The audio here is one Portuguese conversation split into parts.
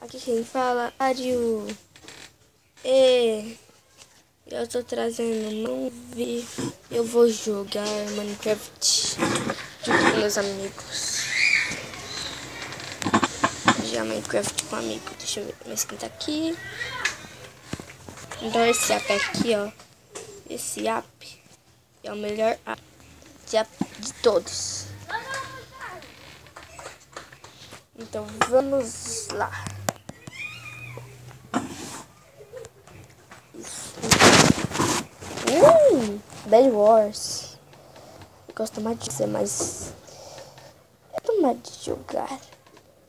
Aqui quem fala, Ariu. E eu tô trazendo um vídeo. Eu vou jogar Minecraft junto com meus amigos. Jogar Minecraft com amigo. Deixa eu ver minha skin tá aqui. Então esse app aqui, ó. Esse app é o melhor app de todos. Então vamos lá. Bed Wars. Gosto mais de ser mais. Eu tô mais de jogar.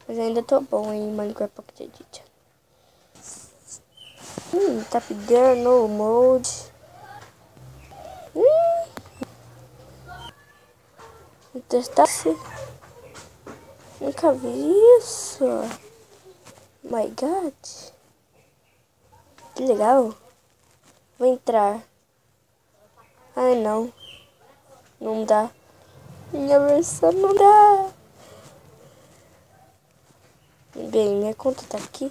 Mas ainda tô bom em Minecraft Pocket Edition. Tá pedindo mode. Vou testar se. Nunca vi isso. My God. Que legal. Vou entrar. Ai não. Não dá. Minha versão não dá. Bem, minha conta tá aqui.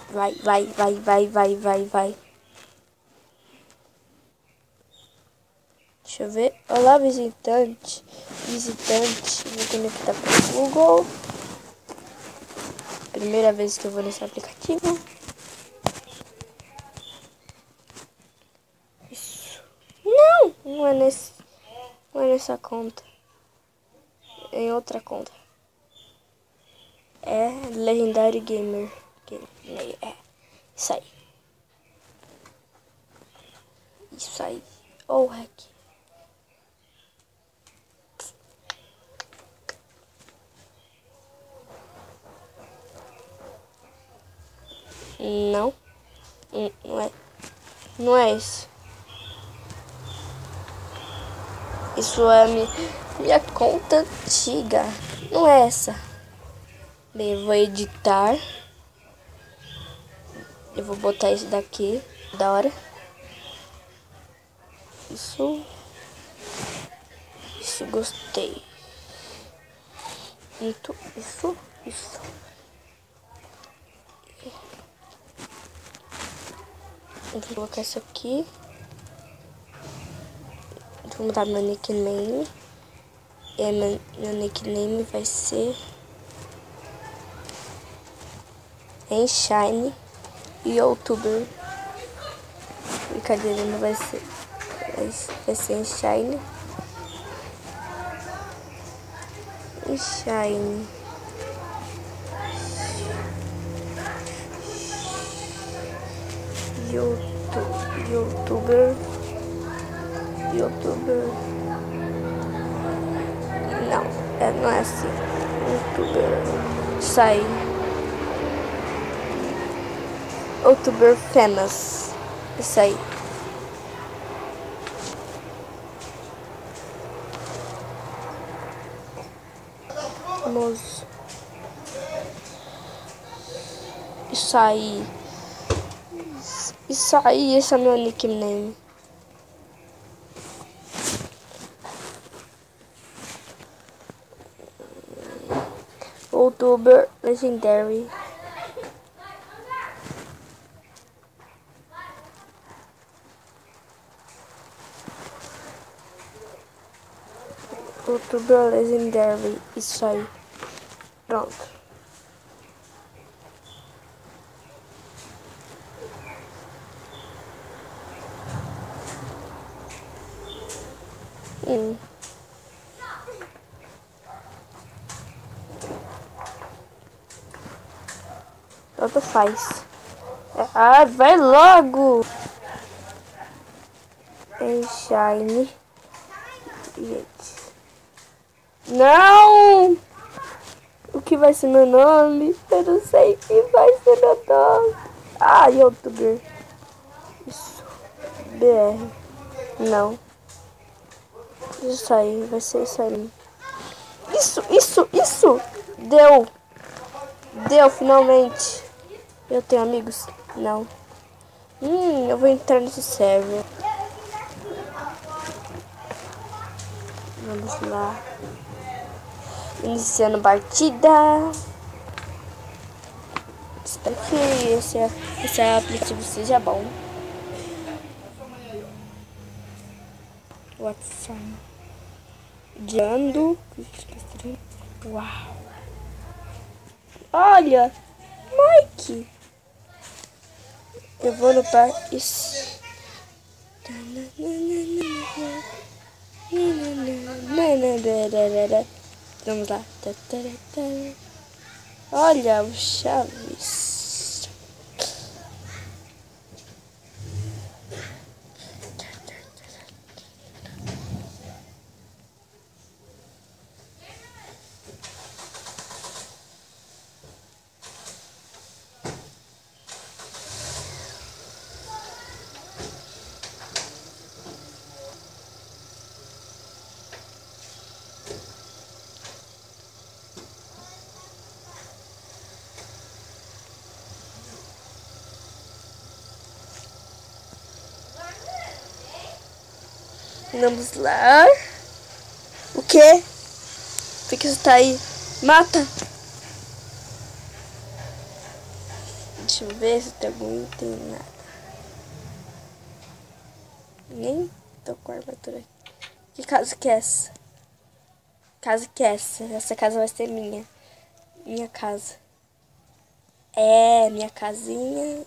Vai. Deixa eu ver. Olá, visitante. Vou conectar para o Google. Primeira vez que eu vou nesse aplicativo. Isso. Não é nessa conta. É em outra conta. É Legendary Gamer. É. Isso aí. Oh, hack. Não. Não é isso. Isso é minha conta antiga. Não é essa. Bem, eu vou editar. Eu vou botar isso daqui. Da hora. Isso, gostei. Muito, isso. Eu vou colocar isso aqui. Vou mudar meu nickname. E meu nickname vai ser Enshine YouTuber. Brincadeira, não vai ser. Vai ser Enshine. YouTuber. Não é assim. YouTuber. Sai. YouTuber famous. Isso aí. Famoso. Isso aí. Esse é meu nickname. YouTuber Legendary. YouTuber Legendary. Isso aí. Pronto. Tanto faz. Ah, vai logo! Enshine. Gente. Não! O que vai ser meu nome? Eu não sei o que vai ser meu nome. Ah, YouTuber. Isso. BR. Não. Isso aí, vai ser isso aí. Isso! Deu, finalmente. Eu tenho amigos? Não. Eu vou entrar nesse server. Vamos lá. Iniciando partida. Espero que esse aplicativo seja bom. WhatsApp. Diando. Uau. Olha. Mike. Eu vou no parque. Vamos lá. Olha o Chaves. Vamos lá. O quê? Por que você tá aí? Mata! Deixa eu ver se tem algum item. Nada. Nem tô com a armadura aqui. Que casa que é essa? Casa que é essa? Essa casa vai ser minha. Minha casa. É, minha casinha.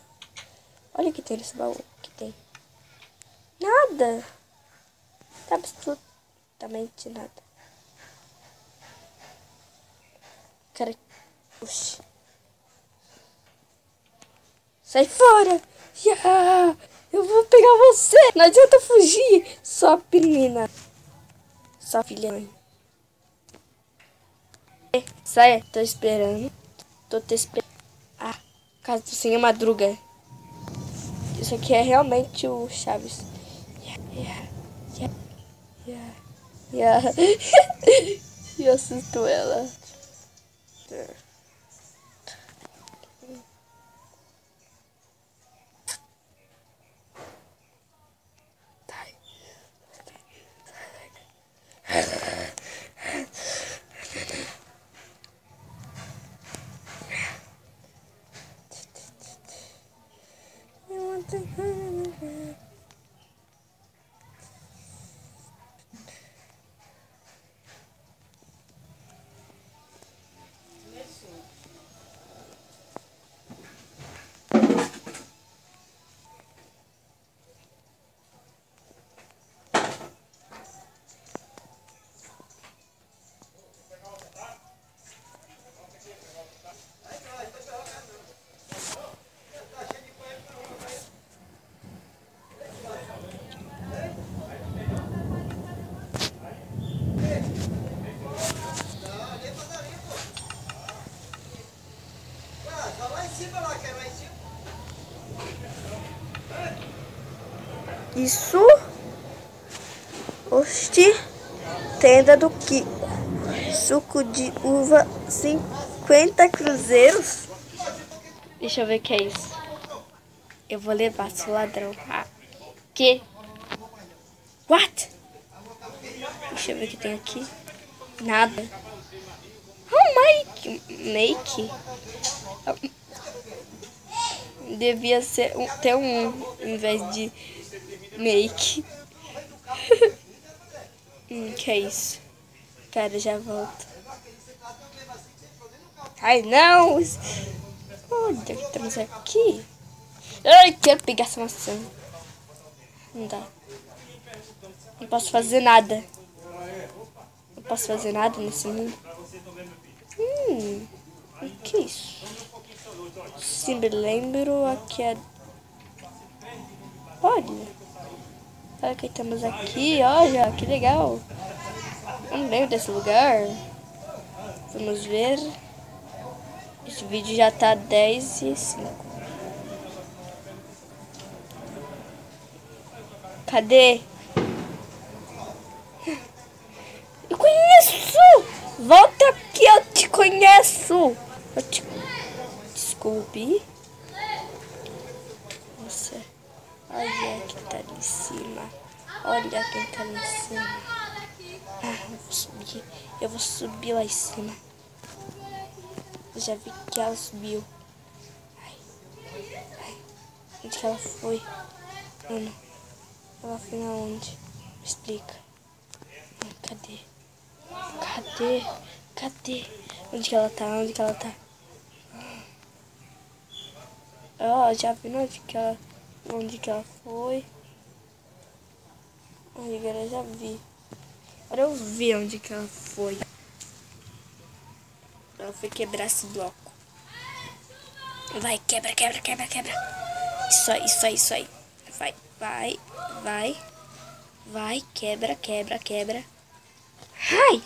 Olha o que tem nesse baú. O que tem? Nada. Absolutamente nada. Cara, oxi. Sai fora! Yeah! Eu vou pegar você! Não adianta fugir! Só menina. Só filha. Sai, tô esperando. Tô te esperando. Ah, casa do Senhor Madruga. Isso aqui é realmente o Chaves. Yeah. E assusto ela. Isso. Oxi. Tenda do Kiko. Suco de uva, 50 cruzeiros. Deixa eu ver o que é isso. Eu vou levar, seu ladrão. Ah, que? What? Deixa eu ver o que tem aqui. Nada. Oh, Make. Devia ser ter um em vez de make. Que é isso? Cara, já volto. Ai, não! Olha o que temos aqui. Ai, quero pegar essa maçã. Não dá. Não posso fazer nada. Não posso fazer nada nesse mundo. O que é isso? Se me lembro, aqui é... Olha o que temos aqui. Olha, que legal. Eu não lembro desse lugar. Vamos ver. Esse vídeo já tá 10:05. Cadê? Eu conheço! Volta aqui, eu te conheço! Desculpe. Nossa. Olha quem tá ali em cima. Olha quem tá ali em cima. Ah, eu vou subir. Eu vou subir lá em cima. Eu já vi que ela subiu. Onde que ela foi? Mano, ela foi na onde? Me explica. Cadê? Cadê? Cadê? Onde que ela tá? Onde que ela tá? Ó, já vi onde que ela foi. Agora eu já vi. Agora eu vi onde que ela foi. Ela foi quebrar esse bloco. Vai, quebra, quebra, quebra, quebra. Isso aí, isso aí, isso aí. Vai, vai, vai. Vai, quebra, quebra, quebra. Ai!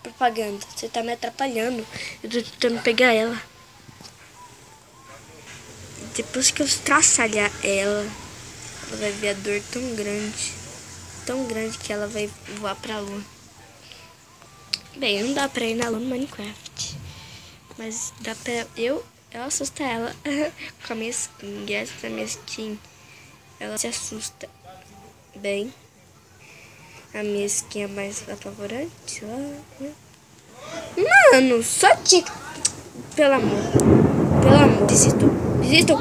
Propaganda, você tá me atrapalhando. Eu tô tentando pegar ela. Depois que eu estraçalhar ela vai ver a dor tão grande. Tão grande que ela vai voar pra lua. Bem, não dá pra ir na lua no Minecraft. Mas dá pra eu assustar ela com a minha skin. Graças à minha skin, ela se assusta bem. A minha skin é mais apavorante. Mano, só te... Pelo amor, desisto,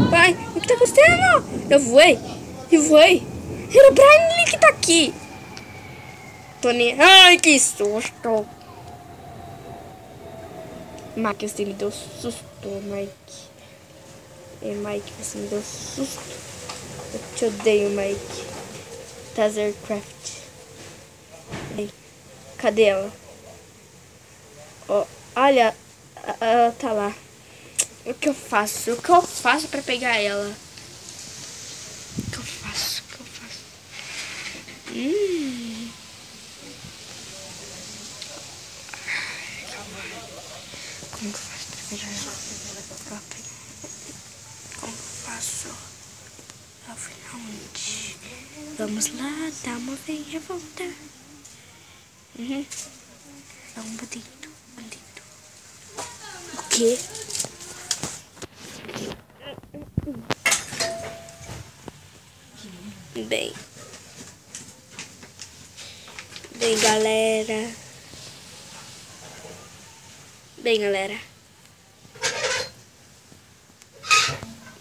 pai. O que tá acontecendo? Eu voei. Era o Brian que tá aqui. Tony, ai, que susto. Mike, você me deu susto, Mike. Mike, você me deu susto. Eu te odeio, Mike. Tazercraft. Cadê ela? Oh, olha, ela tá lá. O que eu faço? O que eu faço pra pegar ela? O que eu faço? Como que eu faço pra pegar ela? Como que eu faço? Ela foi aonde? Vamos lá, dá uma veia volta. Dá um bandido. O quê? Bem, galera.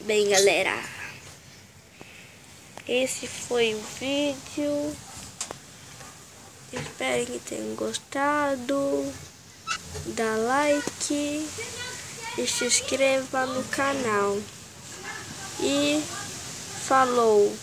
Bem, galera. Esse foi o vídeo. Espero que tenham gostado. Dá like e se inscreva no canal. E falou!